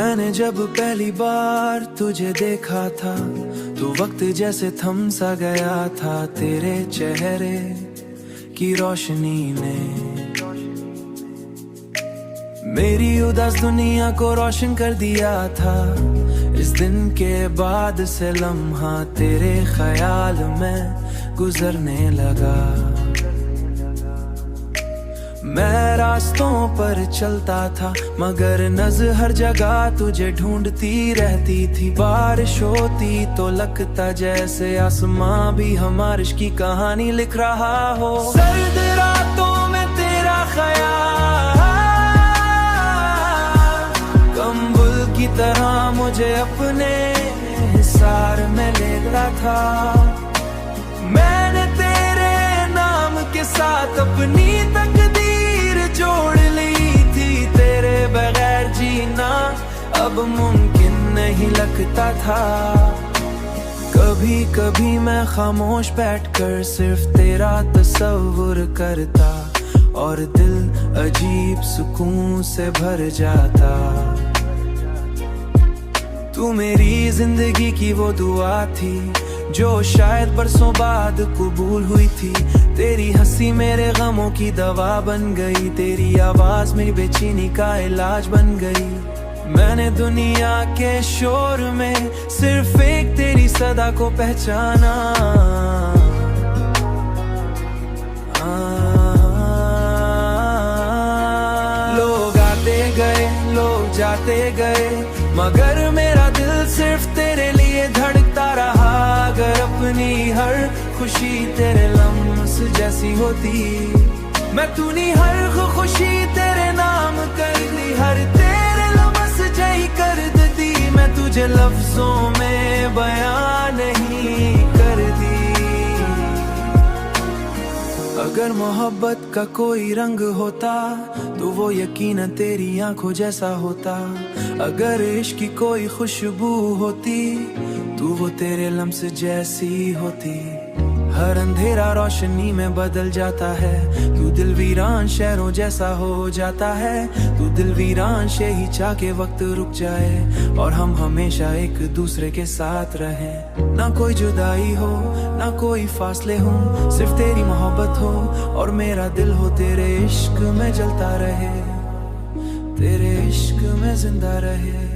मैंने जब पहली बार तुझे देखा था तो वक्त जैसे थम सा गया था तेरे चेहरे की रोशनी ने मेरी उदास दुनिया को रोशन कर दिया था। इस दिन के बाद से लम्हा तेरे ख्याल में गुजरने लगा। मैं रास्तों पर चलता था मगर नज़र हर जगह तुझे ढूंढती रहती थी। बारिश होती तो लगता जैसे आसमां भी हमारे इश्क की कहानी लिख रहा हो। सर्द रातों में तेरा ख्याल कंबल की तरह मुझे अपने हिसार में लेता था। मैंने तेरे नाम के साथ अपनी तकदीर जोड़ ली थी। तेरे बगैर जीना अब मुमकिन नहीं लगता था। कभी कभी मैं खामोश बैठकर सिर्फ तेरा तस्वुर करता और दिल अजीब सुकून से भर जाता। तू मेरी जिंदगी की वो दुआ थी जो शायद बरसों बाद कबूल हुई थी। तेरी हंसी मेरे गमों की दवा बन गई। तेरी आवाज मेरी बेचैनी का इलाज बन गई। मैंने दुनिया के शोर में सिर्फ एक तेरी सदा को पहचाना। लोग आते गए लोग जाते गए मगर मेरा दिल सिर्फ तेरे लिए धड़कता रहा। अगर अपनी हर खुशी तेरे लम्स जैसी होती मैं तूनी हर खुशी तेरे नाम कर दी। हर तेरे लम्स जही कर दी मैं तुझे लफ्जों में बयान नहीं कर दी। अगर मोहब्बत का कोई रंग होता तो वो यकीनन तेरी आंखों जैसा होता। अगर इश्क की कोई खुशबू होती तो वो तेरे लम्स जैसी होती। हर अंधेरा रोशनी में बदल जाता है। तू दिल वीरान शहरों जैसा हो जाता है। तू दिल वीरान से ही चाह के वक्त रुक जाए और हम हमेशा एक दूसरे के साथ रहें। ना कोई जुदाई हो ना कोई फासले हो सिर्फ तेरी मोहब्बत हो और मेरा दिल हो तेरे इश्क में जलता रहे। तेरे इश्क में जिंदा रहे।